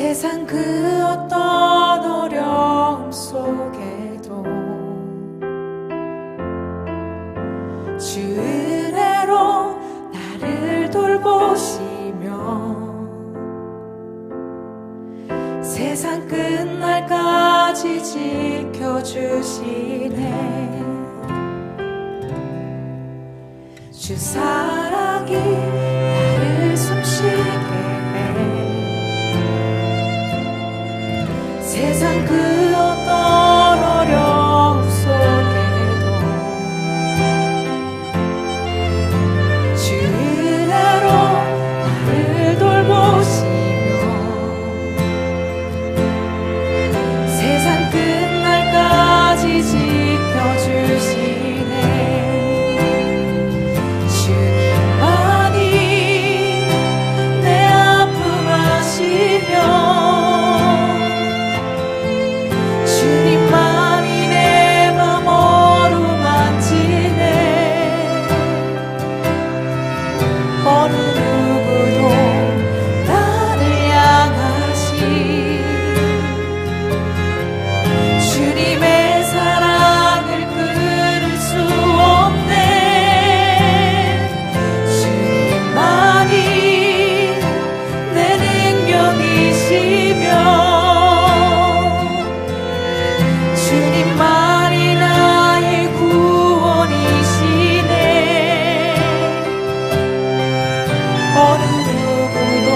세상 그 어떤 어려움 속에도 주 은혜로 나를 돌보시며 세상 끝날까지 지켜주시네. 주 사랑이 나를 숨쉬게 해. 세상 그 어떤 어려움 속에도 주 은혜로 나를 돌보시며 세상 끝날까지 지켜주시네. 주님만이 내 아픔 아시며 주님만이 내 맘 어루만지네. 어느 누구도 나를 향하시 주님의 사랑을 끊을 수 없네. 주님만이 내 능력이시며 주님만이 나의 구원이시네. 어느 누구도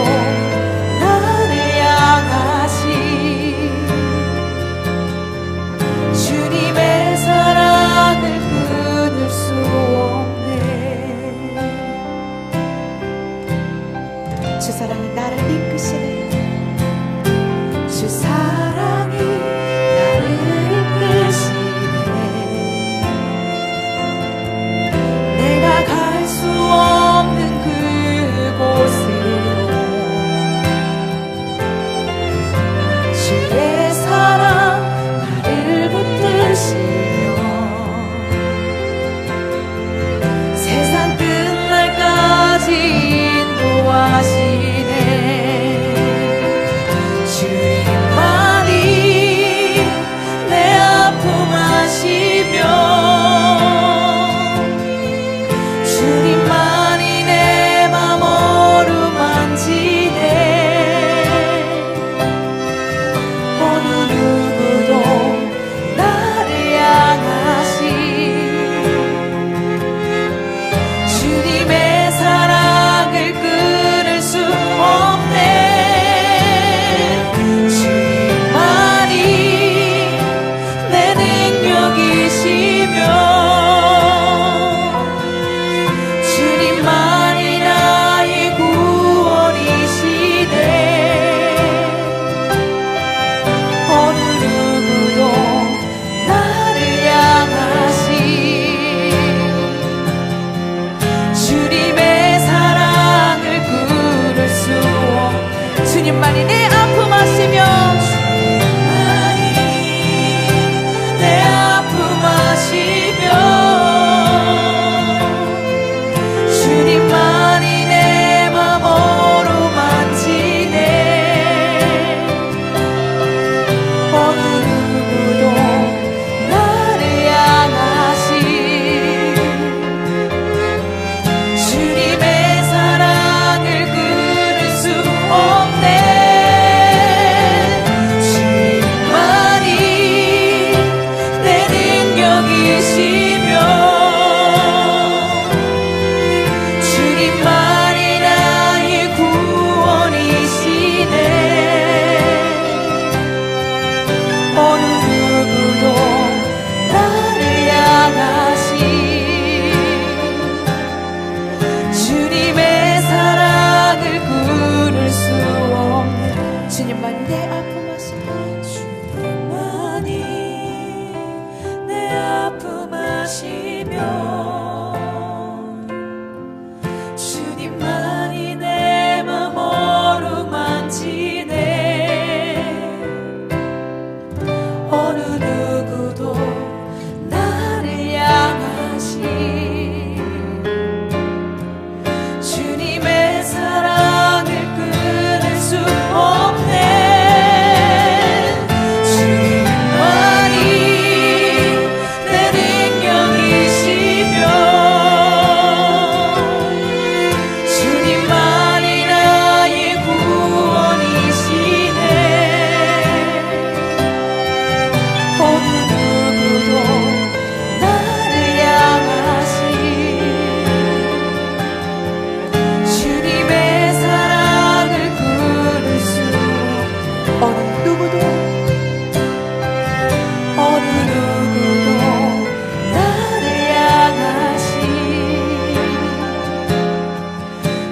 나를 향하시 주님의 사랑을 끊을 수 없네. 주 사랑이 나를 이끄시네. 주 사랑이 나를 이끄시네. 내가 갈 수 없는 그곳으로 주의 사랑 나를 붙드시며 세상 끝날까지 인도하시네. 주님만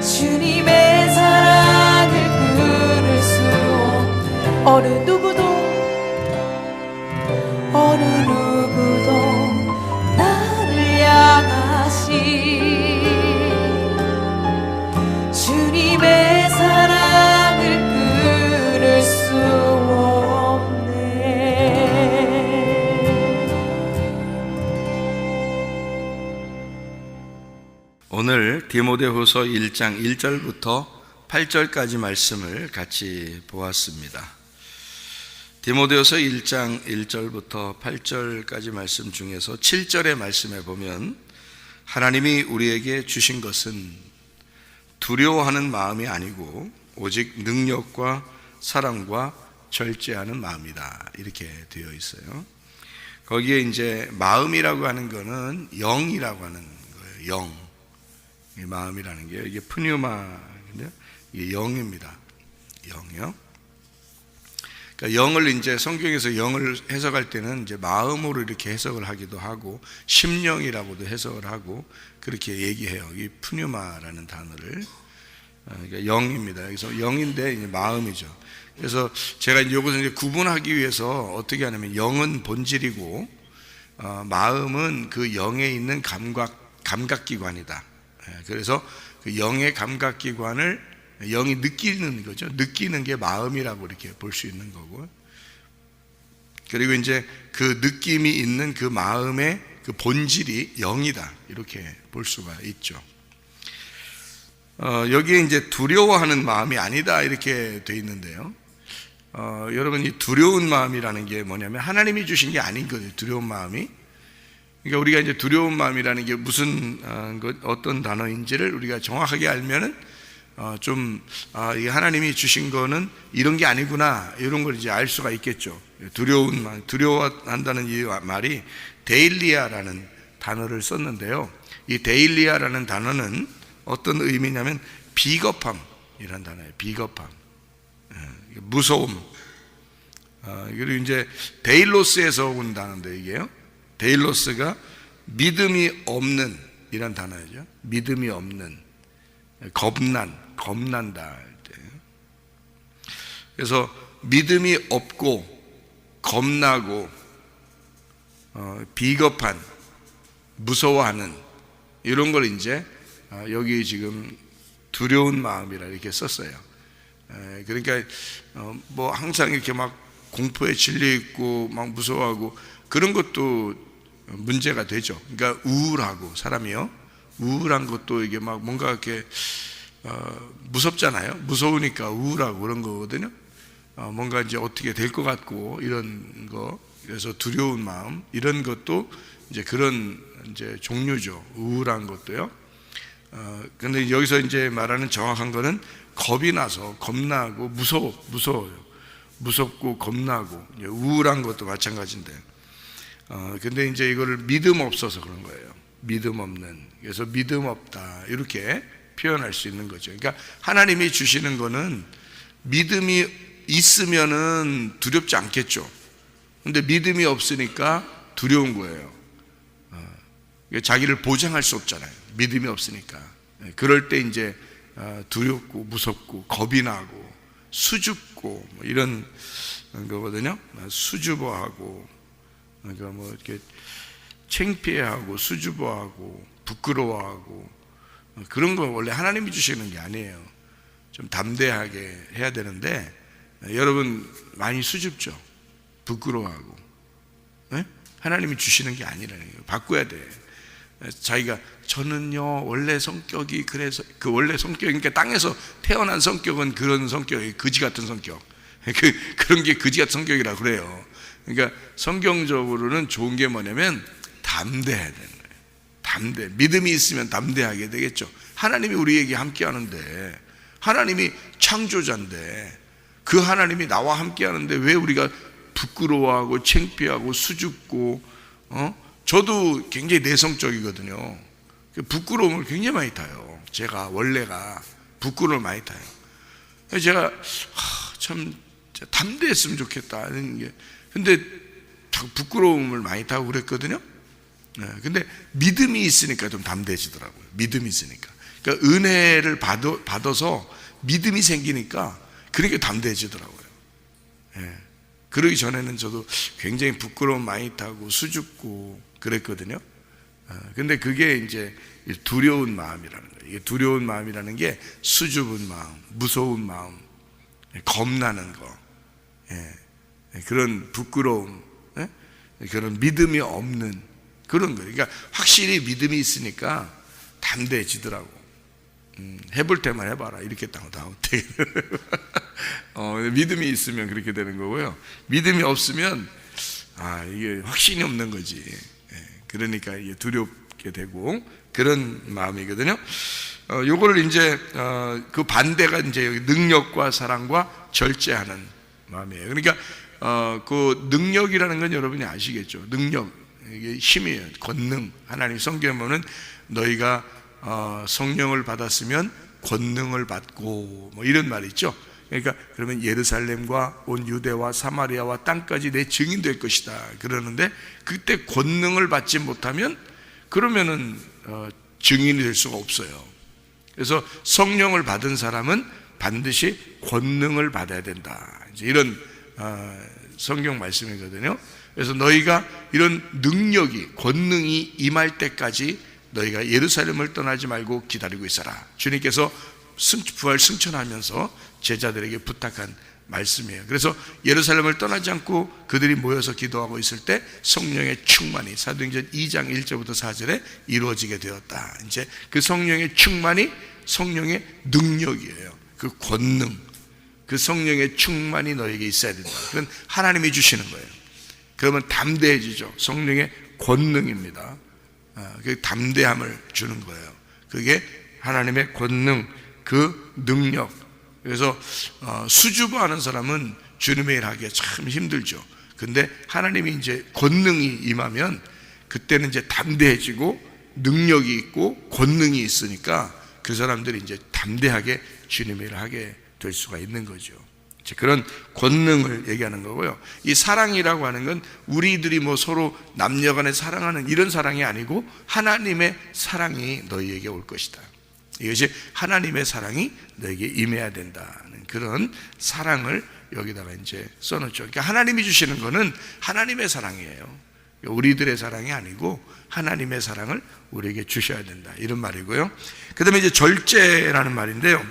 주님의 사랑을 끊을 수 없네. 어느 누구도 나를 향하신 주님의 사랑을 끊을 수 없네. 오늘 디모데후서 1장 1절부터 8절까지 말씀을 같이 보았습니다. 디모데후서 1장 1절부터 8절까지 말씀 중에서 7절의 말씀에 보면 하나님이 우리에게 주신 것은 두려워하는 마음이 아니고 오직 능력과 사랑과 절제하는 마음이다, 이렇게 되어 있어요. 거기에 이제 마음이라고 하는 거는 영이라고 하는 거예요. 영. 이 마음이라는 게 이게 푸뉴마인데요, 이게 영입니다. 영이요. 그러니까 영을 이제 성경에서 영을 해석할 때는 이제 마음으로 이렇게 해석을 하기도 하고 심령이라고도 해석을 하고 그렇게 얘기해요. 이 푸뉴마라는 단어를. 그러니까 영입니다. 그래서 영인데 이제 마음이죠. 그래서 제가 이제 이것을 이제 구분하기 위해서 어떻게 하냐면 영은 본질이고 마음은 그 영에 있는 감각기관이다. 그래서 그 영의 감각기관을 영이 느끼는 거죠. 느끼는 게 마음이라고 이렇게 볼 수 있는 거고, 그리고 이제 그 느낌이 있는 그 마음의 그 본질이 영이다, 이렇게 볼 수가 있죠. 여기에 이제 두려워하는 마음이 아니다, 이렇게 돼 있는데요. 여러분, 이 두려운 마음이라는 게 뭐냐면 하나님이 주신 게 아닌 거예요. 두려운 마음이. 그러니까 우리가 이제 두려운 마음이라는 게 무슨 어떤 단어인지를 우리가 정확하게 알면은 이게 하나님이 주신 거는 이런 게 아니구나, 이런 걸 이제 알 수가 있겠죠. 두려운 마음, 두려워한다는 이 말이 데일리아라는 단어를 썼는데요. 이 데일리아라는 단어는 어떤 의미냐면 비겁함이라는 단어예요. 비겁함, 무서움. 그리고 이제 데일로스에서 온 단어인데 이게요. 데일로스가 믿음이 없는 이란 단어죠. 믿음이 없는, 겁난다 할 때. 그래서 믿음이 없고 겁나고 비겁한, 무서워하는 이런 걸 이제 여기 지금 두려운 마음이라 이렇게 썼어요. 그러니까 뭐 항상 이렇게 막 공포에 질려 있고 막 무서워하고 그런 것도 문제가 되죠. 그러니까 우울하고, 사람이요, 우울한 것도 이게 막 뭔가 이렇게 무섭잖아요. 무서우니까 우울하고 그런 거거든요. 뭔가 이제 어떻게 될 것 같고 이런 거. 그래서 두려운 마음, 이런 것도 이제 그런 이제 종류죠. 우울한 것도요. 근데 여기서 이제 말하는 정확한 거는 겁이 나서 겁나고 무서워요. 무섭고 겁나고 우울한 것도 마찬가지인데. 근데 이제 이거를 믿음 없어서 그런 거예요. 믿음 없는. 그래서 믿음 없다, 이렇게 표현할 수 있는 거죠. 그러니까 하나님이 주시는 거는 믿음이 있으면은 두렵지 않겠죠. 근데 믿음이 없으니까 두려운 거예요. 자기를 보장할 수 없잖아요. 믿음이 없으니까. 그럴 때 이제 두렵고 무섭고 겁이 나고 수줍고 뭐 이런 거거든요. 수줍어하고, 그러니까 뭐 이렇게 창피해하고 수줍어하고 부끄러워하고 그런 거 원래 하나님이 주시는 게 아니에요. 좀 담대하게 해야 되는데 여러분 많이 수줍죠. 부끄러워하고. 네? 하나님이 주시는 게 아니라는 거예요. 바꿔야 돼. 자기가 저는요 원래 성격이 그래서, 그 원래 성격이니까 땅에서 태어난 성격은 그런 성격이 거지 같은 성격. 그런 게 거지 같은 성격이라 그래요. 그러니까 성경적으로는 좋은 게 뭐냐면 담대해야 되는 거예요. 담대. 믿음이 있으면 담대하게 되겠죠. 하나님이 우리에게 함께 하는데, 하나님이 창조자인데 그 하나님이 나와 함께 하는데 왜 우리가 부끄러워하고 창피하고 수줍고, 저도 굉장히 내성적이거든요. 부끄러움을 굉장히 많이 타요. 제가 원래가 부끄러움을 많이 타요. 그래서 제가 참 담대했으면 좋겠다 이런 게, 근데 부끄러움을 많이 타고 그랬거든요. 근데 믿음이 있으니까 좀 담대해지더라고요. 믿음이 있으니까. 그러니까 은혜를 받아서 믿음이 생기니까 그렇게 담대해지더라고요. 예. 그러기 전에는 저도 굉장히 부끄러움 많이 타고 수줍고 그랬거든요. 근데 그게 이제 두려운 마음이라는 거예요. 이게 두려운 마음이라는 게 수줍은 마음, 무서운 마음, 겁나는 거, 그런 부끄러움, 그런 믿음이 없는 그런 거예요. 그러니까 확실히 믿음이 있으니까 담대해지더라고. 해볼 때만 해봐라. 이렇게 다 어때? 믿음이 있으면 그렇게 되는 거고요. 믿음이 없으면 이게 확신이 없는 거지. 그러니까 이게 두렵게 되고 그런 마음이거든요. 요거를 이제 그 반대가 이제 여기 능력과 사랑과 절제하는 마음이에요. 그러니까 그 능력이라는 건 여러분이 아시겠죠. 능력, 이게 힘이에요. 권능. 하나님 성경에 보면 너희가 성령을 받았으면 권능을 받고 뭐 이런 말이 있죠. 그러니까 그러면 예루살렘과 온 유대와 사마리아와 땅까지 내 증인 될 것이다 그러는데, 그때 권능을 받지 못하면 그러면은 증인이 될 수가 없어요. 그래서 성령을 받은 사람은 반드시 권능을 받아야 된다, 이제 이런 성경 말씀이거든요. 그래서 너희가 이런 능력이, 권능이 임할 때까지 너희가 예루살렘을 떠나지 말고 기다리고 있어라. 주님께서 부활 승천하면서 제자들에게 부탁한 말씀이에요. 그래서 예루살렘을 떠나지 않고 그들이 모여서 기도하고 있을 때 성령의 충만이 사도행전 2장 1절부터 4절에 이루어지게 되었다. 이제 그 성령의 충만이 성령의 능력이에요. 그 권능, 그 성령의 충만이 너에게 있어야 된다. 그건 하나님이 주시는 거예요. 그러면 담대해지죠. 성령의 권능입니다. 그 담대함을 주는 거예요. 그게 하나님의 권능, 그 능력. 그래서 수줍어하는 사람은 주님의 일 하기가 참 힘들죠. 근데 하나님이 이제 권능이 임하면 그때는 이제 담대해지고 능력이 있고 권능이 있으니까 그 사람들이 이제 담대하게 주님의 일을 하게 될 수가 있는 거죠. 그런 권능을 얘기하는 거고요. 이 사랑이라고 하는 건 우리들이 뭐 서로 남녀간에 사랑하는 이런 사랑이 아니고 하나님의 사랑이 너희에게 올 것이다. 이것이 하나님의 사랑이 너에게 임해야 된다는 그런 사랑을 여기다가 이제 써놓죠. 그러니까 하나님이 주시는 거는 하나님의 사랑이에요. 우리들의 사랑이 아니고 하나님의 사랑을 우리에게 주셔야 된다, 이런 말이고요. 그 다음에 이제 절제라는 말인데요.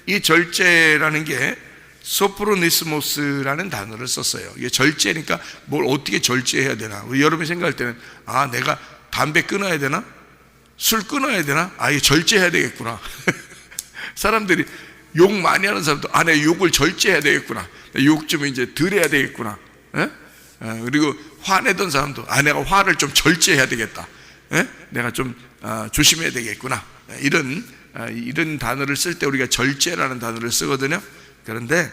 이 절제라는 게 소프로니스모스라는 단어를 썼어요. 이게 절제니까 뭘 어떻게 절제해야 되나. 우리 여러분이 생각할 때는 내가 담배 끊어야 되나? 술 끊어야 되나? 이게 절제해야 되겠구나. 사람들이 욕 많이 하는 사람도 내가 욕을 절제해야 되겠구나. 욕 좀 이제 덜 해야 되겠구나. 그리고 화내던 사람도 내가 화를 좀 절제해야 되겠다. 내가 좀 조심해야 되겠구나. 이런 단어를 쓸 때 우리가 절제라는 단어를 쓰거든요. 그런데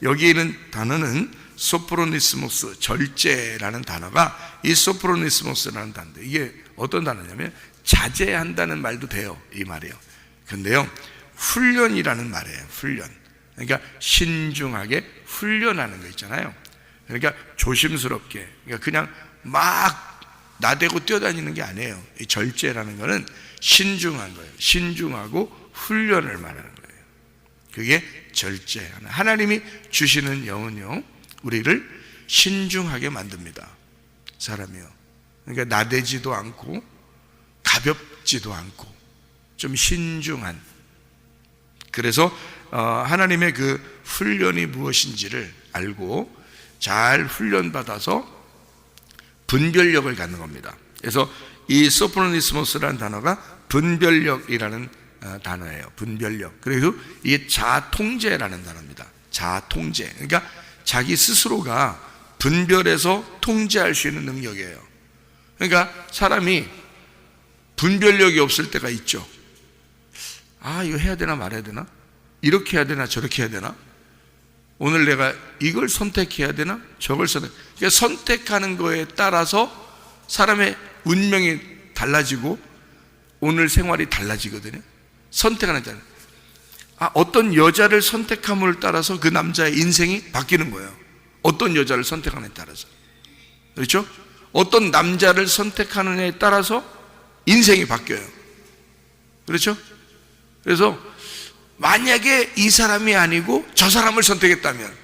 여기 있는 단어는 소프로니스모스, 절제라는 단어가 이 소프로니스모스라는 단어인데, 이게 어떤 단어냐면 자제한다는 말도 돼요, 이 말이에요. 근데요, 훈련이라는 말이에요. 훈련. 그러니까 신중하게 훈련하는 거 있잖아요. 그러니까 조심스럽게, 그러니까 그냥 막 나대고 뛰어다니는 게 아니에요. 이 절제라는 거는 신중한 거예요. 신중하고 훈련을 말하는 거예요. 그게 절제. 하나님이 주시는 영은요, 우리를 신중하게 만듭니다. 사람이요. 그러니까 나대지도 않고 가볍지도 않고 좀 신중한. 그래서 하나님의 그 훈련이 무엇인지를 알고 잘 훈련받아서 분별력을 갖는 겁니다. 그래서 이 소프로니스모스라는 단어가 분별력이라는 단어예요. 분별력. 그리고 이게 자통제라는 단어입니다. 자통제. 그러니까 자기 스스로가 분별해서 통제할 수 있는 능력이에요. 그러니까 사람이 분별력이 없을 때가 있죠. 이거 해야 되나 말아야 되나? 이렇게 해야 되나 저렇게 해야 되나? 오늘 내가 이걸 선택해야 되나 저걸 그러니까 선택하는 거에 따라서 사람의 운명이 달라지고 오늘 생활이 달라지거든요. 선택하는 자는 어떤 여자를 선택함을 따라서 그 남자의 인생이 바뀌는 거예요. 어떤 여자를 선택하느냐에 따라서. 그렇죠? 어떤 남자를 선택하느냐에 따라서 인생이 바뀌어요. 그렇죠? 그래서 만약에 이 사람이 아니고 저 사람을 선택했다면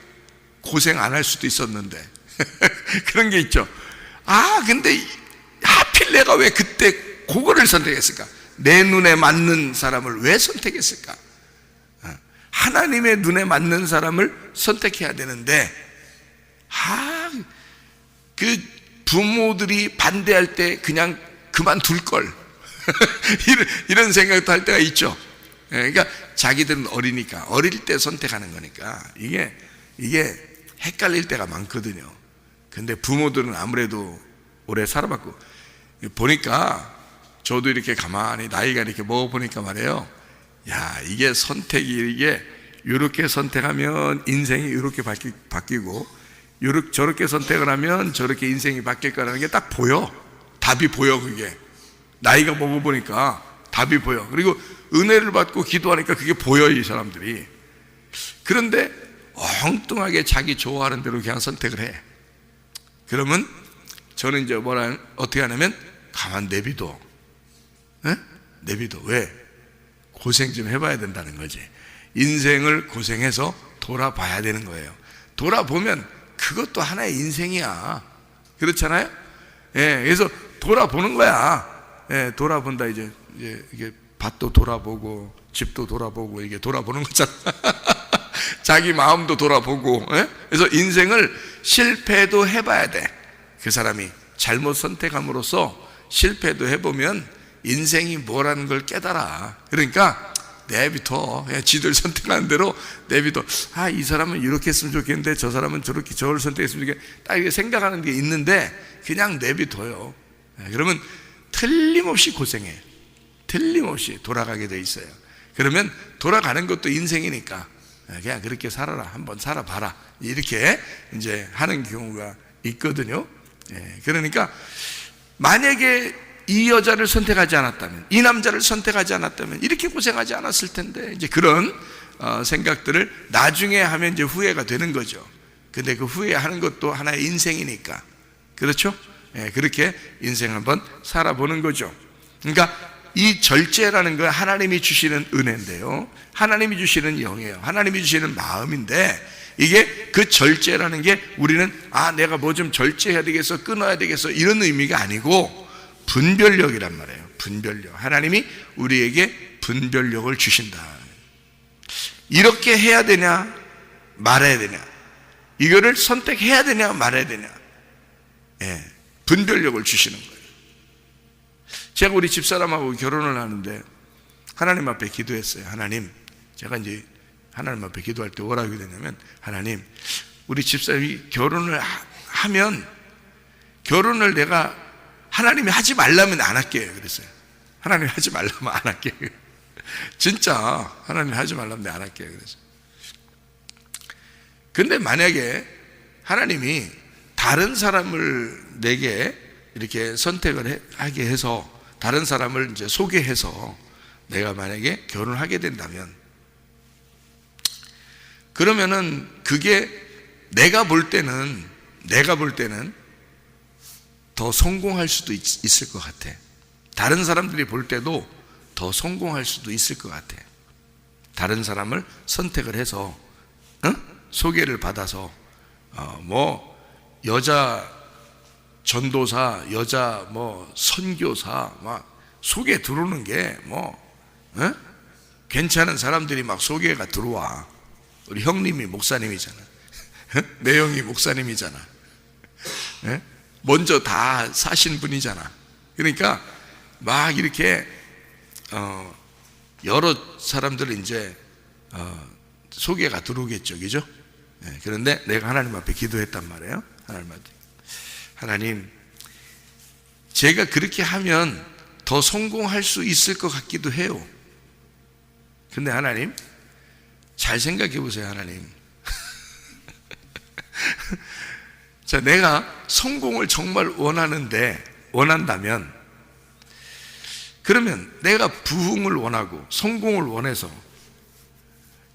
고생 안 할 수도 있었는데 그런 게 있죠. 근데 하필 내가 왜 그때 그거를 선택했을까? 내 눈에 맞는 사람을 왜 선택했을까? 하나님의 눈에 맞는 사람을 선택해야 되는데 그 부모들이 반대할 때 그냥 그만둘 걸 이런 생각도 할 때가 있죠. 그러니까 자기들은 어리니까, 어릴 때 선택하는 거니까 이게 헷갈릴 때가 많거든요. 근데 부모들은 아무래도 오래 살아봤고, 보니까 저도 이렇게 가만히 나이가 이렇게 먹어보니까 말이에요, 야, 이게 선택이, 이게 이렇게 선택하면 인생이 이렇게 바뀌고 저렇게 선택을 하면 저렇게 인생이 바뀔 거라는 게 딱 보여. 답이 보여. 그게 나이가 먹어보니까 답이 보여. 그리고 은혜를 받고 기도하니까 그게 보여, 이 사람들이. 그런데 엉뚱하게 자기 좋아하는 대로 그냥 선택을 해. 그러면 저는 이제 어떻게 하냐면 가만 내비둬. 내비둬. 왜? 고생 좀 해봐야 된다는 거지. 인생을 고생해서 돌아봐야 되는 거예요. 돌아보면 그것도 하나의 인생이야. 그렇잖아요? 그래서 돌아보는 거야. 돌아본다. 이제 이게 밭도 돌아보고 집도 돌아보고 이게 돌아보는 거잖아. 자기 마음도 돌아보고. 그래서 인생을 실패도 해봐야 돼. 그 사람이 잘못 선택함으로써 실패도 해보면 인생이 뭐라는 걸 깨달아. 그러니까 내비둬. 그냥 지들 선택하는 대로 내비둬. 이 사람은 이렇게 했으면 좋겠는데 저 사람은 저렇게 저를 선택했으면 좋겠는데 딱 이렇게 생각하는 게 있는데 그냥 내비둬요. 그러면 틀림없이 고생해. 틀림없이 돌아가게 돼 있어요. 그러면 돌아가는 것도 인생이니까 그냥 그렇게 살아라. 한번 살아봐라. 이렇게 이제 하는 경우가 있거든요. 그러니까 만약에 이 여자를 선택하지 않았다면, 이 남자를 선택하지 않았다면 이렇게 고생하지 않았을 텐데, 이제 그런 생각들을 나중에 하면 이제 후회가 되는 거죠. 근데 그 후회하는 것도 하나의 인생이니까, 그렇죠? 그렇게 인생 한번 살아보는 거죠. 그러니까 이 절제라는 건 하나님이 주시는 은혜인데요, 하나님이 주시는 영이에요. 하나님이 주시는 마음인데, 이게 그 절제라는 게 우리는 내가 뭐 좀 절제해야 되겠어, 끊어야 되겠어, 이런 의미가 아니고 분별력이란 말이에요. 분별력. 하나님이 우리에게 분별력을 주신다. 이렇게 해야 되냐 말아야 되냐, 이거를 선택해야 되냐 말아야 되냐, 분별력을 주시는 거예요. 제가 우리 집사람하고 결혼을 하는데 하나님 앞에 기도했어요. 하나님, 제가 이제 하나님 앞에 기도할 때 뭐라고 기도했냐면, 하나님, 우리 집사람이 결혼을 하면 결혼을 내가 하나님이 하지 말라면 안 할게요. 그랬어요. 하나님이 하지 말라면 안 할게요. 진짜 하나님이 하지 말라면 안 할게요. 그랬어요. 근데 만약에 하나님이 다른 사람을 내게 이렇게 선택을 하게 해서 다른 사람을 이제 소개해서 내가 만약에 결혼을 하게 된다면, 그러면은 그게 내가 볼 때는 더 성공할 수도 있을 것 같아. 다른 사람들이 볼 때도 더 성공할 수도 있을 것 같아. 다른 사람을 선택을 해서 소개를 받아서 뭐 여자 전도사, 여자 뭐 선교사 막 소개 들어오는 게 뭐 괜찮은 사람들이 막 소개가 들어와. 우리 형님이 목사님이잖아. 내 형이 목사님이잖아. 먼저 다 사신 분이잖아. 그러니까 막 이렇게 여러 사람들은 이제 소개가 들어오겠죠, 그죠? 그런데 내가 하나님 앞에 기도했단 말이에요. 하나님, 제가 그렇게 하면 더 성공할 수 있을 것 같기도 해요. 근데 하나님, 잘 생각해 보세요. 하나님, 자, 내가 성공을 정말 원한다면, 그러면 내가 부흥을 원하고 성공을 원해서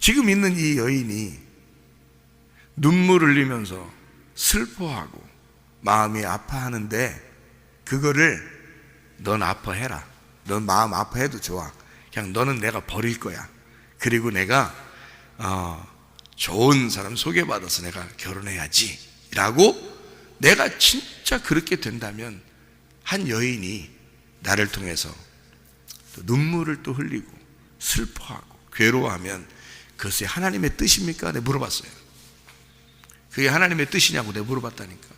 지금 있는 이 여인이 눈물 흘리면서 슬퍼하고 마음이 아파하는데, 그거를 넌 아파해라. 넌 마음 아파해도 좋아. 그냥 너는 내가 버릴 거야. 그리고 내가 좋은 사람 소개받아서 내가 결혼해야지 라고 내가 진짜 그렇게 된다면 한 여인이 나를 통해서 또 눈물을 또 흘리고 슬퍼하고 괴로워하면 그것이 하나님의 뜻입니까? 내가 물어봤어요. 그게 하나님의 뜻이냐고 내가 물어봤다니까.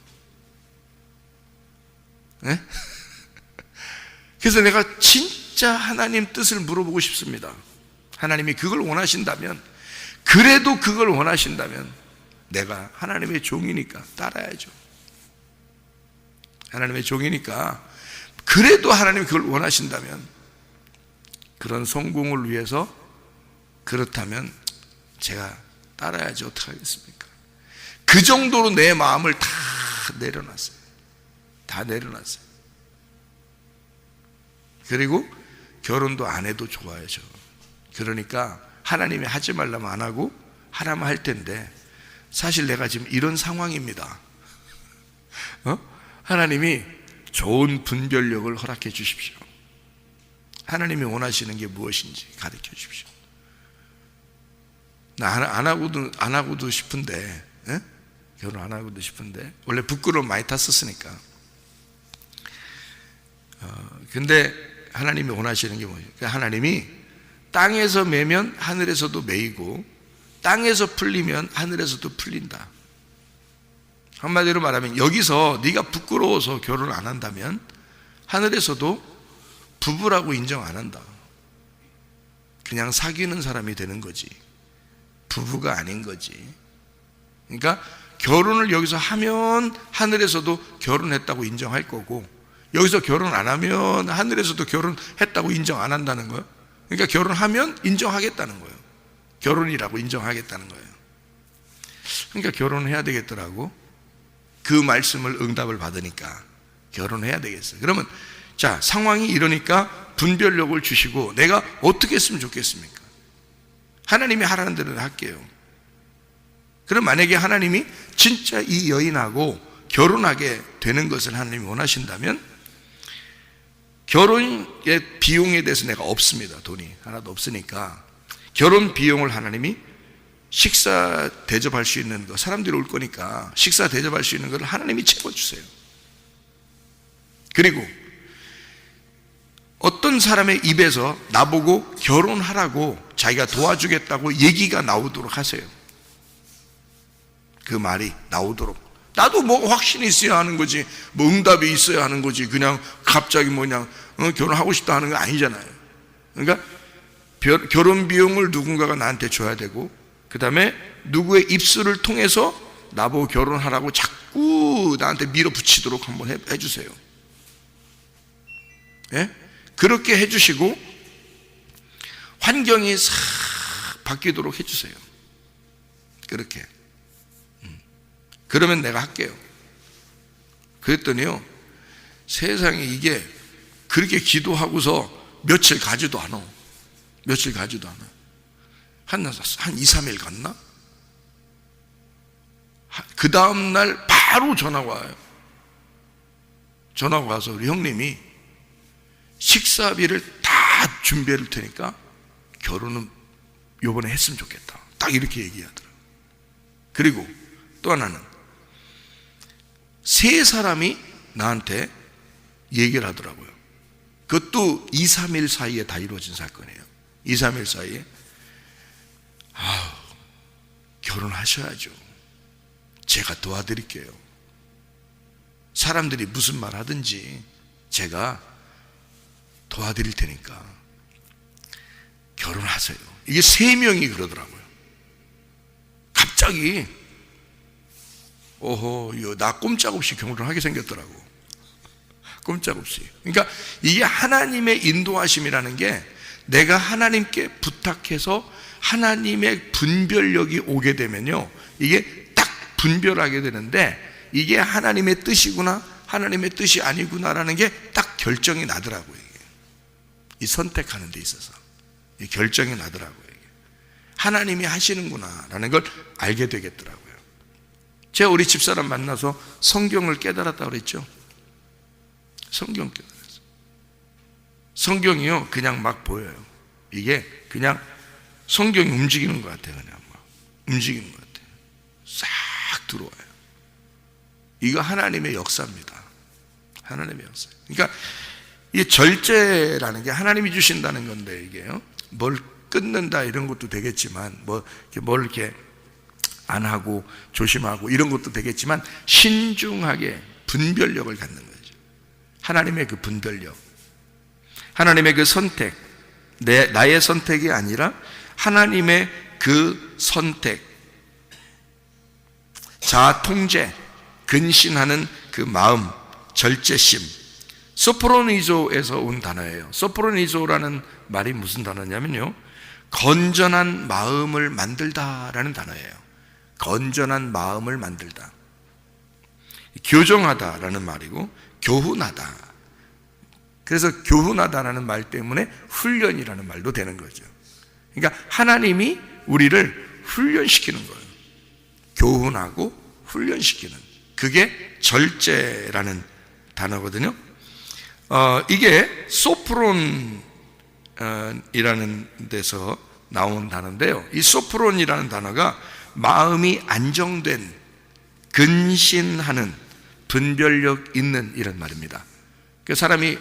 네? 그래서 내가 진짜 하나님 뜻을 물어보고 싶습니다. 하나님이 그걸 원하신다면, 그래도 그걸 원하신다면 내가 하나님의 종이니까 따라야죠. 하나님의 종이니까 그래도 하나님이 그걸 원하신다면, 그런 성공을 위해서 그렇다면 제가 따라야지 어떡하겠습니까? 그 정도로 내 마음을 다 내려놨어요. 다 내려놨어요. 그리고 결혼도 안 해도 좋아요. 저. 그러니까 하나님이 하지 말라면 안 하고 하라면 할 텐데, 사실 내가 지금 이런 상황입니다. 하나님이 좋은 분별력을 허락해 주십시오. 하나님이 원하시는 게 무엇인지 가르쳐 주십시오. 나 안 하고도 싶은데, 결혼 안 하고도 싶은데, 원래 부끄러움 많이 탔었으니까. 근데 하나님이 원하시는 게 뭐예요? 하나님이 땅에서 매면 하늘에서도 매이고, 땅에서 풀리면 하늘에서도 풀린다. 한마디로 말하면, 여기서 네가 부끄러워서 결혼 안 한다면 하늘에서도 부부라고 인정 안 한다. 그냥 사귀는 사람이 되는 거지, 부부가 아닌 거지. 그러니까 결혼을 여기서 하면 하늘에서도 결혼했다고 인정할 거고, 여기서 결혼 안 하면 하늘에서도 결혼했다고 인정 안 한다는 거예요. 그러니까 결혼하면 인정하겠다는 거예요. 결혼이라고 인정하겠다는 거예요. 그러니까 결혼을 해야 되겠더라고. 그 말씀을 응답을 받으니까 결혼해야 되겠어요. 그러면 자, 상황이 이러니까 분별력을 주시고 내가 어떻게 했으면 좋겠습니까? 하나님이 하라는 대로 할게요. 그럼 만약에 하나님이 진짜 이 여인하고 결혼하게 되는 것을 하나님이 원하신다면, 결혼의 비용에 대해서 내가 없습니다. 돈이 하나도 없으니까 결혼 비용을 하나님이 식사 대접할 수 있는 거, 사람들이 올 거니까 식사 대접할 수 있는 것을 하나님이 채워주세요. 그리고 어떤 사람의 입에서 나보고 결혼하라고 자기가 도와주겠다고 얘기가 나오도록 하세요. 그 말이 나오도록. 나도 뭐 확신이 있어야 하는 거지, 뭐 응답이 있어야 하는 거지, 그냥 갑자기 그냥 결혼하고 싶다 하는 건 아니잖아요. 그러니까 결혼 비용을 누군가가 나한테 줘야 되고, 그 다음에 누구의 입술을 통해서 나보고 결혼하라고 자꾸 나한테 밀어붙이도록 한번 해주세요. 예? 그렇게 해주시고 환경이 싹 바뀌도록 해주세요. 그렇게. 그러면 내가 할게요. 그랬더니요, 세상에 이게 그렇게 기도하고서 며칠 가지도 않아. 며칠 가지도 않아. 한 2, 3일 갔나? 그 다음날 바로 전화가 와요. 전화가 와서 우리 형님이 식사비를 다 준비해 줄 테니까 결혼은 요번에 했으면 좋겠다. 딱 이렇게 얘기하더라고요. 그리고 또 하나는, 세 사람이 나한테 얘기를 하더라고요. 그것도 2, 3일 사이에 다 이루어진 사건이에요. 2, 3일 사이에. 결혼하셔야죠. 제가 도와드릴게요. 사람들이 무슨 말 하든지 제가 도와드릴 테니까 결혼하세요. 이게 3명이 그러더라고요. 갑자기 나 꼼짝없이 결혼하게 생겼더라고. 꼼짝없이. 그러니까 이게 하나님의 인도하심이라는 게, 내가 하나님께 부탁해서 하나님의 분별력이 오게 되면요, 이게 딱 분별하게 되는데, 이게 하나님의 뜻이구나, 하나님의 뜻이 아니구나라는 게 딱 결정이 나더라고요. 이게. 이 선택하는 데 있어서 이 결정이 나더라고요. 이게. 하나님이 하시는구나라는 걸 알게 되겠더라고요. 제가 우리 집사람 만나서 성경을 깨달았다고 그랬죠. 성경 깨달았어요. 성경이요, 그냥 막 보여요. 이게 그냥 성경이 움직이는 것 같아요. 그냥 막 움직이는 것 같아요. 싹 들어와요. 이거 하나님의 역사입니다. 하나님의 역사. 그러니까 이 절제라는 게 하나님이 주신다는 건데, 이게요, 뭘 끊는다 이런 것도 되겠지만, 뭘 이렇게 안 하고 조심하고 이런 것도 되겠지만, 신중하게 분별력을 갖는 거죠. 하나님의 그 분별력, 하나님의 그 선택, 나의 선택이 아니라 하나님의 그 선택, 자아 통제, 근신하는 그 마음, 절제심. 소프로니조에서 온 단어예요. 소프로니조라는 말이 무슨 단어냐면요, 건전한 마음을 만들다라는 단어예요. 건전한 마음을 만들다. 교정하다라는 말이고, 교훈하다. 그래서 교훈하다라는 말 때문에 훈련이라는 말도 되는 거죠. 그러니까 하나님이 우리를 훈련시키는 거예요. 교훈하고 훈련시키는, 그게 절제라는 단어거든요. 이게 소프론이라는 데서 나온 단어인데요, 이 소프론이라는 단어가 마음이 안정된, 근신하는, 분별력 있는 이런 말입니다. 그 사람이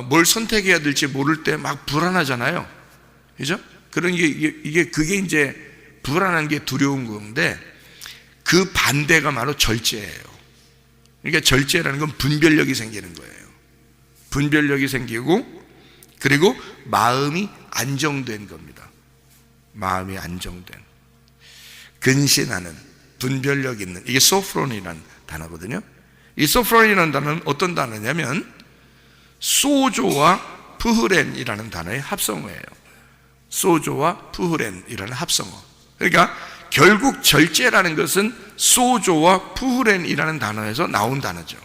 뭘 선택해야 될지 모를 때 막 불안하잖아요. 그죠? 그런 그게 이제 불안한 게 두려운 건데, 그 반대가 바로 절제예요. 그러니까 절제라는 건 분별력이 생기는 거예요. 분별력이 생기고, 그리고 마음이 안정된 겁니다. 마음이 안정된, 근신하는, 분별력 있는, 이게 소프론이라는 단어거든요. 이 소프론이라는 단어는 어떤 단어냐면 소조와 푸흐렌이라는 단어의 합성어예요. 소조와 푸흐렌이라는 합성어. 그러니까 결국 절제라는 것은 소조와 푸흐렌이라는 단어에서 나온 단어죠.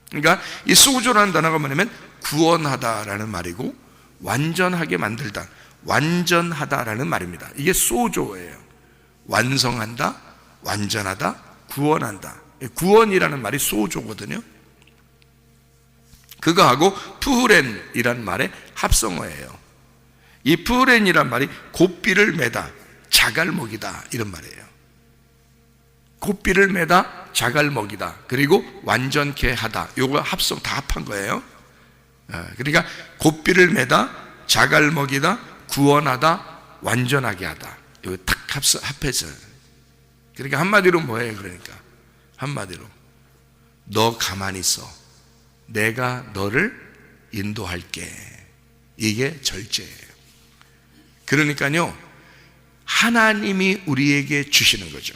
그러니까 이 소조라는 단어가 뭐냐면 구원하다라는 말이고, 완전하게 만들다, 완전하다라는 말입니다. 이게 소조예요. 완성한다, 완전하다, 구원한다. 구원이라는 말이 소조거든요. 그거하고 푸흐렌이라는 말의 합성어예요. 이 푸흐렌이란 말이 고삐를 매다, 자갈 먹이다, 이런 말이에요. 고삐를 매다, 자갈 먹이다, 그리고 완전케 하다. 요거 합성 다 합한 거예요. 그러니까 고삐를 매다, 자갈 먹이다, 구원하다, 완전하게 하다. 요거 딱 합해서. 그러니까 한마디로 뭐예요? 그러니까 한마디로 너 가만히 있어, 내가 너를 인도할게. 이게 절제예요. 그러니까요, 하나님이 우리에게 주시는 거죠.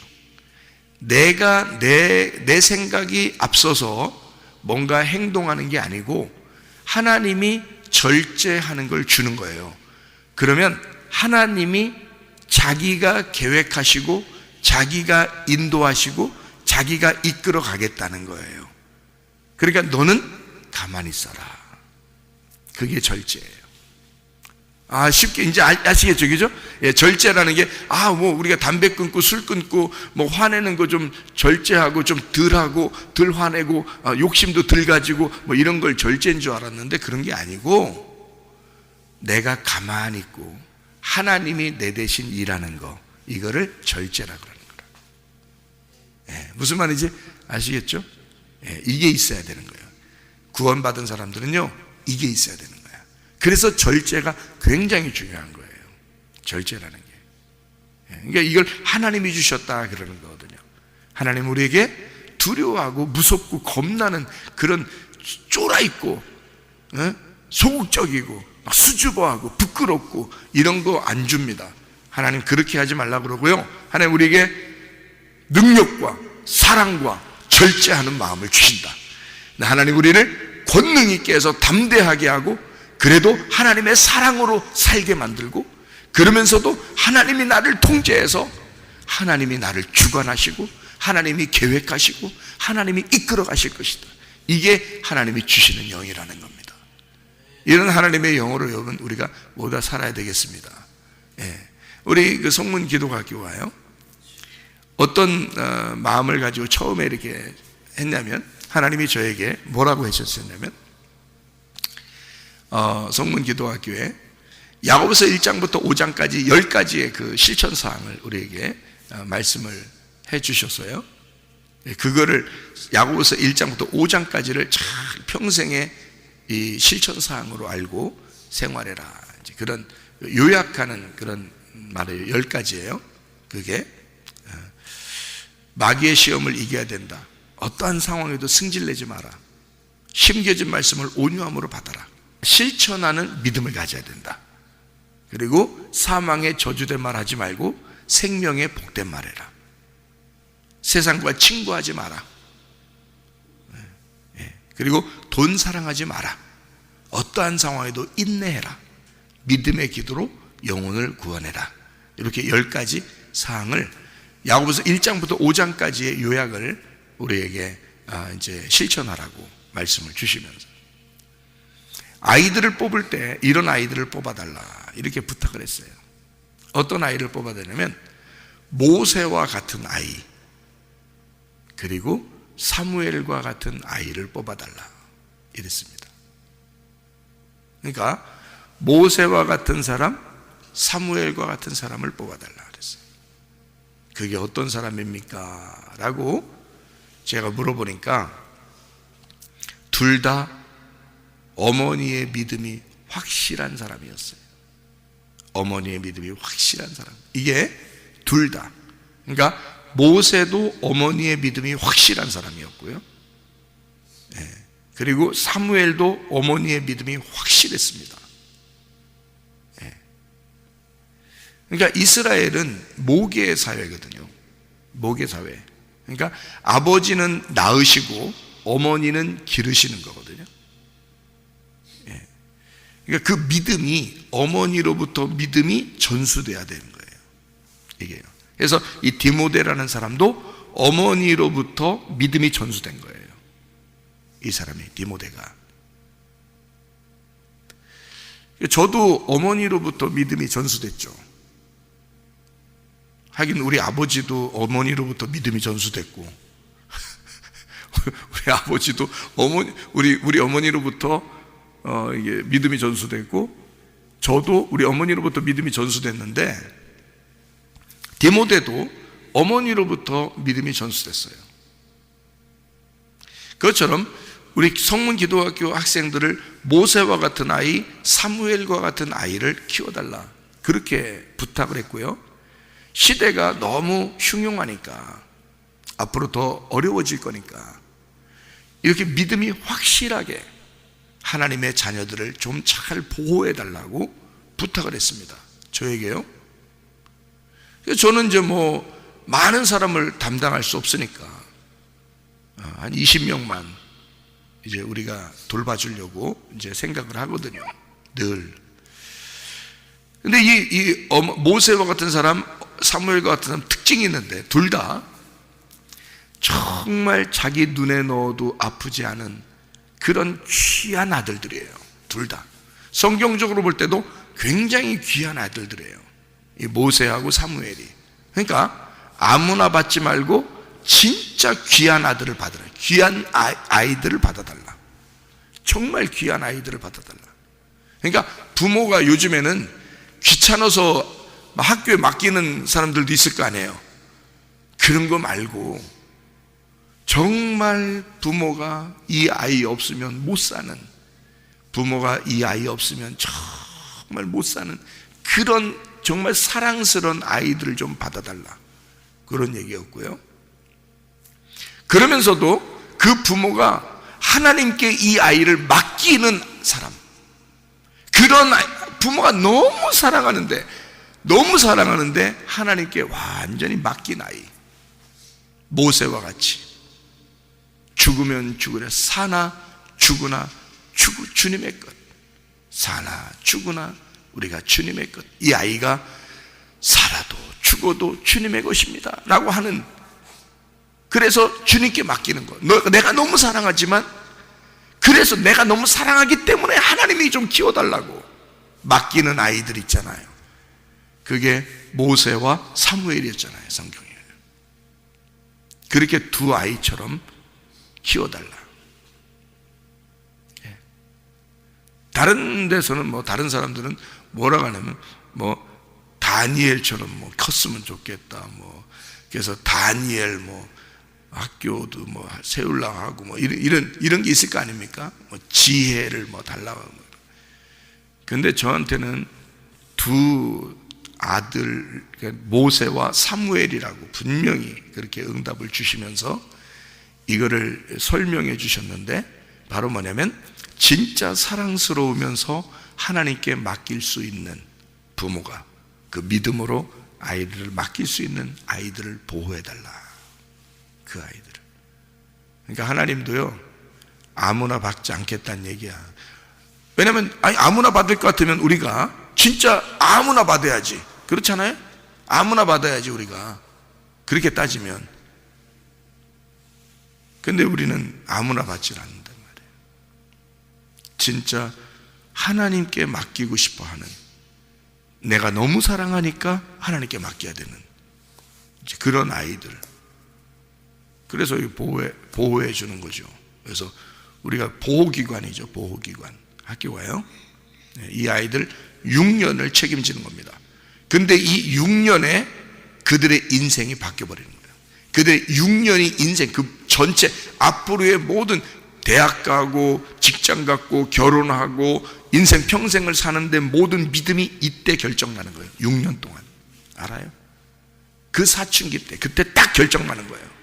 내가 내 생각이 앞서서 뭔가 행동하는 게 아니고 하나님이 절제하는 걸 주는 거예요. 그러면 하나님이 자기가 계획하시고 자기가 인도하시고 자기가 이끌어 가겠다는 거예요. 그러니까 너는 가만히 있어라. 그게 절제예요. 쉽게 이제 아시겠죠? 그죠? 예, 절제라는 게, 우리가 담배 끊고 술 끊고, 화내는 거 좀 절제하고, 좀 덜 하고, 덜 화내고, 욕심도 덜 가지고, 이런 걸 절제인 줄 알았는데 그런 게 아니고, 내가 가만히 있고, 하나님이 내 대신 일하는 거, 이거를 절제라고 그러는 거라. 예, 무슨 말인지 아시겠죠? 예, 이게 있어야 되는 거예요. 구원받은 사람들은요, 이게 있어야 되는 거예요. 그래서 절제가 굉장히 중요한 거예요. 절제라는 게. 그러니까 이걸 하나님이 주셨다 그러는 거거든요. 하나님 우리에게 두려워하고 무섭고 겁나는 그런 쫄아있고 소극적이고 수줍어하고 부끄럽고 이런 거 안 줍니다. 하나님 그렇게 하지 말라고 그러고요, 하나님 우리에게 능력과 사랑과 절제하는 마음을 주신다. 하나님 우리를 권능 있게 해서 담대하게 하고, 그래도 하나님의 사랑으로 살게 만들고, 그러면서도 하나님이 나를 통제해서 하나님이 나를 주관하시고 하나님이 계획하시고 하나님이 이끌어 가실 것이다. 이게 하나님이 주시는 영이라는 겁니다. 이런 하나님의 영으로 여러분 우리가 모두 살아야 되겠습니다. 예. 우리 그 성문 기도학교 와요. 어떤 마음을 가지고 처음에 이렇게 했냐면, 하나님이 저에게 뭐라고 하셨었냐면, 성문 기도학교에 야고보서 1장부터 5장까지 10가지의 그 실천 사항을 우리에게 말씀을 해 주셨어요. 그거를 야고보서 1장부터 5장까지를 잘 평생의 이 실천 사항으로 알고 생활해라. 이제 그런 요약하는 그런 말이에요. 10가지예요. 그게 마귀의 시험을 이겨야 된다. 어떠한 상황에도 승질내지 마라. 심겨진 말씀을 온유함으로 받아라. 실천하는 믿음을 가져야 된다. 그리고 사망의 저주된 말 하지 말고 생명의 복된 말 해라. 세상과 친구하지 마라. 그리고 돈 사랑하지 마라. 어떠한 상황에도 인내해라. 믿음의 기도로 영혼을 구원해라. 이렇게 10가지 사항을 야고보서 1장부터 5장까지의 요약을 우리에게 이제 실천하라고 말씀을 주시면서, 아이들을 뽑을 때 이런 아이들을 뽑아달라 이렇게 부탁을 했어요. 어떤 아이를 뽑아달라면 모세와 같은 아이, 그리고 사무엘과 같은 아이를 뽑아달라 이랬습니다. 그러니까 모세와 같은 사람, 사무엘과 같은 사람을 뽑아달라 그랬어요. 그게 어떤 사람입니까? 라고 제가 물어보니까 둘 다 어머니의 믿음이 확실한 사람이었어요. 어머니의 믿음이 확실한 사람. 이게 둘 다. 그러니까 모세도 어머니의 믿음이 확실한 사람이었고요. 그리고 사무엘도 어머니의 믿음이 확실했습니다. 그러니까 이스라엘은 모계 사회거든요. 모계 사회. 그러니까 아버지는 낳으시고 어머니는 기르시는 거거든요. 그러니까 그 믿음이, 어머니로부터 믿음이 전수돼야 되는 거예요. 이게요. 그래서 이 디모데라는 사람도 어머니로부터 믿음이 전수된 거예요. 이 사람이, 디모데가. 저도 어머니로부터 믿음이 전수됐죠. 하긴 우리 아버지도 어머니로부터 믿음이 전수됐고, 우리 아버지도 우리 어머니로부터 이게 믿음이 전수됐고, 저도 우리 어머니로부터 믿음이 전수됐는데, 디모데도 어머니로부터 믿음이 전수됐어요. 그것처럼 우리 성문기도학교 학생들을 모세와 같은 아이, 사무엘과 같은 아이를 키워달라 그렇게 부탁을 했고요. 시대가 너무 흉흉하니까, 앞으로 더 어려워질 거니까 이렇게 믿음이 확실하게 하나님의 자녀들을 좀 잘 보호해달라고 부탁을 했습니다. 저에게요. 저는 이제 많은 사람을 담당할 수 없으니까 한 20명만 이제 우리가 돌봐주려고 이제 생각을 하거든요. 늘. 근데 이 모세와 같은 사람, 사무엘과 같은 사람 특징이 있는데, 둘 다 정말 자기 눈에 넣어도 아프지 않은 그런 귀한 아들들이에요. 둘 다. 성경적으로 볼 때도 굉장히 귀한 아들들이에요. 이 모세하고 사무엘이. 그러니까 아무나 받지 말고 진짜 귀한 아들을 받으라. 귀한 아이들을 받아달라. 정말 귀한 아이들을 받아달라. 그러니까 부모가 요즘에는 귀찮아서 학교에 맡기는 사람들도 있을 거 아니에요. 그런 거 말고 정말 부모가 이 아이 없으면 못 사는, 부모가 이 아이 없으면 정말 못 사는 그런 정말 사랑스러운 아이들을 좀 받아달라, 그런 얘기였고요. 그러면서도 그 부모가 하나님께 이 아이를 맡기는 사람, 그런 부모가 너무 사랑하는데 하나님께 완전히 맡긴 아이, 모세와 같이 죽으면 죽으라, 사나 죽으나 주님의 것, 사나 죽으나 우리가 주님의 것, 이 아이가 살아도 죽어도 주님의 것입니다 라고 하는, 그래서 주님께 맡기는 것. 내가 너무 사랑하지만, 그래서 내가 너무 사랑하기 때문에 하나님이 좀 키워달라고 맡기는 아이들 있잖아요. 그게 모세와 사무엘이었잖아요. 성경에. 그렇게 두 아이처럼 키워달라. 다른 데서는 다른 사람들은 뭐라고 하냐면 다니엘처럼 컸으면 좋겠다. 그래서 다니엘 학교도 세우려고 하고 이런 게 있을 거 아닙니까? 지혜를 달라고. 근데 저한테는 두 아들 모세와 사무엘이라고 분명히 그렇게 응답을 주시면서 이거를 설명해 주셨는데, 바로 뭐냐면 진짜 사랑스러우면서 하나님께 맡길 수 있는 부모가 그 믿음으로 아이들을 맡길 수 있는 아이들을 보호해 달라. 그 아이들을. 그러니까 하나님도요, 아무나 받지 않겠다는 얘기야. 왜냐면 아무나 받을 것 같으면 우리가 진짜 아무나 받아야지. 그렇잖아요? 아무나 받아야지 우리가. 그렇게 따지면. 근데 우리는 아무나 받질 않는단 말이에요. 진짜 하나님께 맡기고 싶어 하는, 내가 너무 사랑하니까 하나님께 맡겨야 되는 이제 그런 아이들. 그래서 보호해 주는 거죠. 그래서 우리가 보호기관이죠. 보호기관. 학교가요. 이 아이들 6년을 책임지는 겁니다. 근데 이 6년에 그들의 인생이 바뀌어버리는 거예요. 그들의 6년이 인생, 그 전체 앞으로의 모든 대학 가고 직장 갖고 결혼하고 인생 평생을 사는데 모든 믿음이 이때 결정나는 거예요. 6년 동안. 알아요? 그 사춘기 때, 그때 딱 결정나는 거예요.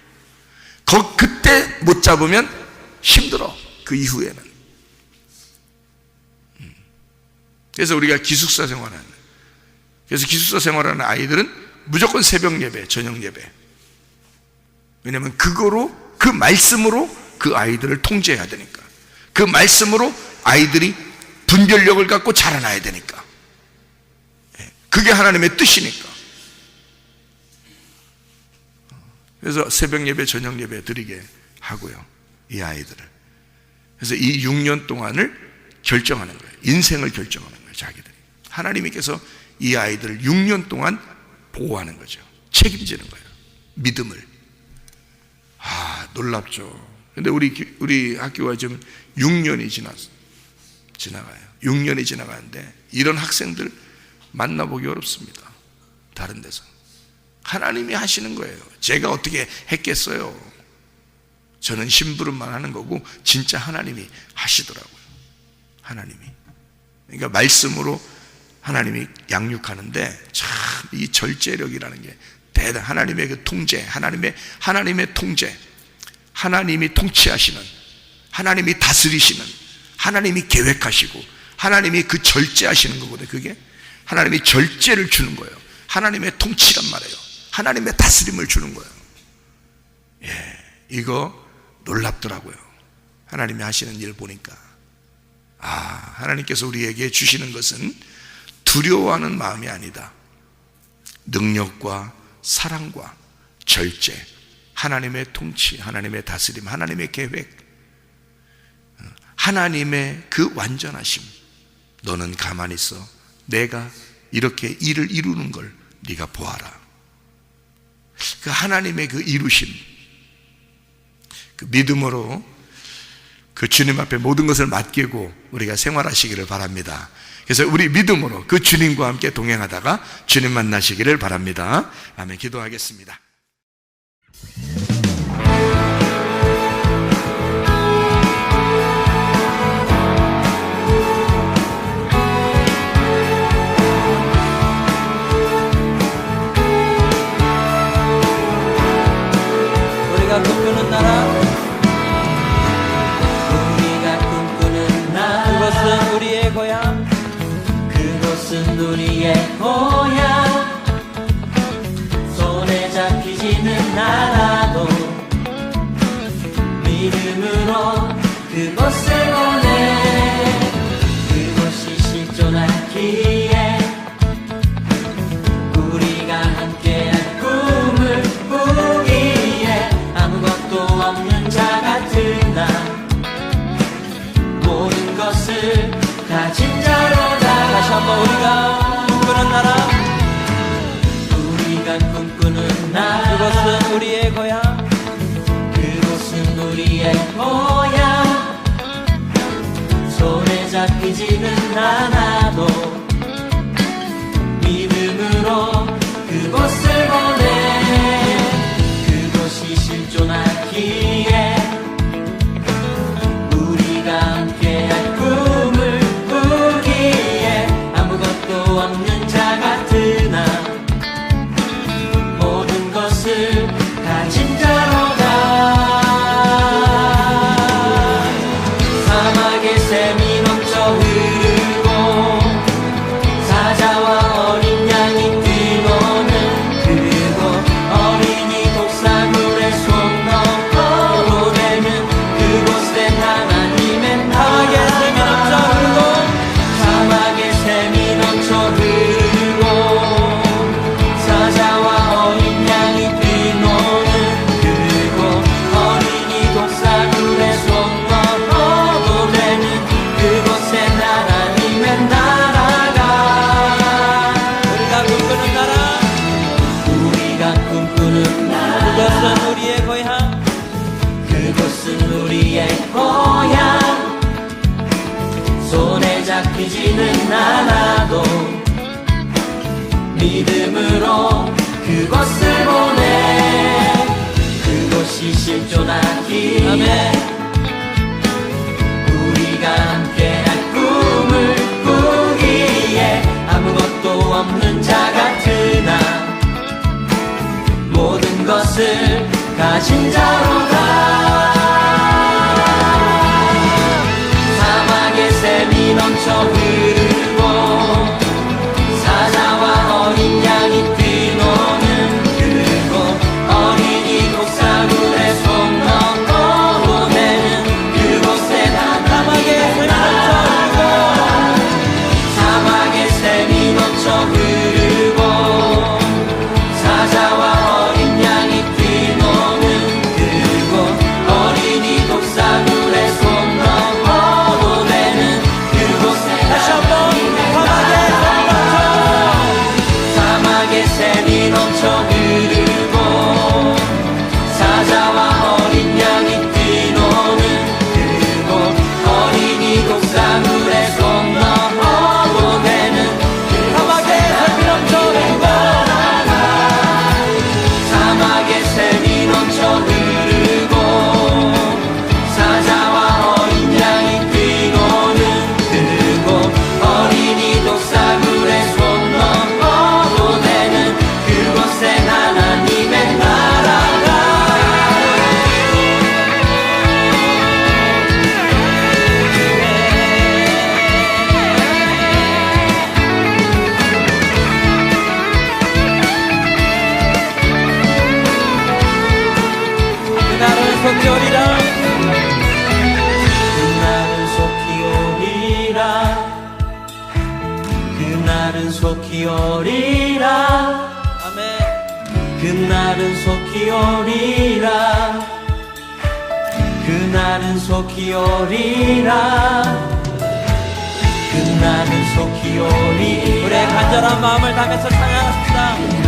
그때 못 잡으면 힘들어. 그 이후에는. 그래서 우리가 기숙사 생활하는, 그래서 기숙사 생활하는 아이들은 무조건 새벽 예배, 저녁 예배. 왜냐하면 그거로, 그 말씀으로 그 아이들을 통제해야 되니까. 그 말씀으로 아이들이 분별력을 갖고 자라나야 되니까. 그게 하나님의 뜻이니까. 그래서 새벽 예배, 저녁 예배 드리게 하고요, 이 아이들을. 그래서 이 6년 동안을 결정하는 거예요. 인생을 결정하는 거예요, 자기들이. 하나님께서 이 아이들을 6년 동안 보호하는 거죠. 책임지는 거예요. 믿음을. 놀랍죠. 근데 우리 학교가 지금 6년이 지나가요. 6년이 지나가는데 이런 학생들 만나보기 어렵습니다. 다른 데서. 하나님이 하시는 거예요. 제가 어떻게 했겠어요? 저는 심부름만 하는 거고 진짜 하나님이 하시더라고요. 하나님이. 그러니까 말씀으로 하나님이 양육하는데 참 이 절제력이라는 게 대단. 하나님의 그 통제, 하나님의 통제, 하나님이 통치하시는, 하나님이 다스리시는, 하나님이 계획하시고 하나님이 그 절제하시는 거거든요. 그게 하나님이 절제를 주는 거예요. 하나님의 통치란 말이에요. 하나님의 다스림을 주는 거예요. 이거 놀랍더라고요. 하나님이 하시는 일 보니까. 하나님께서 우리에게 주시는 것은 두려워하는 마음이 아니다. 능력과 사랑과 절제, 하나님의 통치, 하나님의 다스림, 하나님의 계획, 하나님의 그 완전하심. 너는 가만히 있어. 내가 이렇게 일을 이루는 걸 네가 보아라. 그 하나님의 그 이루심, 그 믿음으로 그 주님 앞에 모든 것을 맡기고 우리가 생활하시기를 바랍니다. 그래서 우리 믿음으로 그 주님과 함께 동행하다가 주님 만나시기를 바랍니다. 아멘. 기도하겠습니다. 우리가 꿈꾸는 나라, 그것은 우리의 고향, 그곳은 우리의 고향. 손에 잡히지는 않아도 믿음으로 그곳을 보내. 그곳이 실존하기에 우리가 함께한 꿈을 꾸기에 아무것도 없는 자 같은 나, 모든 것을 가진 자로다. 다시 한번 우리가 꿈꾸는 나라, 우리가 꿈꾸는 나라, 그곳은 우리의 고향, 그곳은 우리의 고향. 손에 잡히지는 않아도 꿈꾸는 그곳은 우리의 고향 그곳은 우리의 고향 손에 잡히지는 않아도 믿음으로 그곳을 보내 그곳이 실존하기에 아멘. 우리가 함께할 꿈을 꾸기에 아무것도 없는 자 같으나 모든 것을 가진 자로다 사막의 샘이 넘쳐 흐르고 사자와 어린 양이 뛰노는 그곳 어린이 곡사물에 손 넣고 보내는 그곳에 사막의 샘이 넘쳐 흐르고 사자와 어린 양이 뛰노는 그곳 어린이 독사물에 손 넣어 보내는 그곳에 다시 한번 사막의 샘이 넘쳐 흐르고 사자와 어린 양이 뛰노는 그곳 어린이 독사물에 손 넣어 보내는 사막의 샘이 넘쳐 흐르고 사막의 샘이 넘쳐 흐르고 사자와 어린 양이 뛰노는 그곳 어린이 독사물에 손 넣어 보내는 그곳에 하나님의 나라가 그날은 속히 오리라 그날은 속히 오리라 그날은 속히 오리라 아멘 그날은 속히 오리라 그날은 속히 오리라 그날은 속히 오리라 우리의 간절한 마음을 담아서 찬양합시다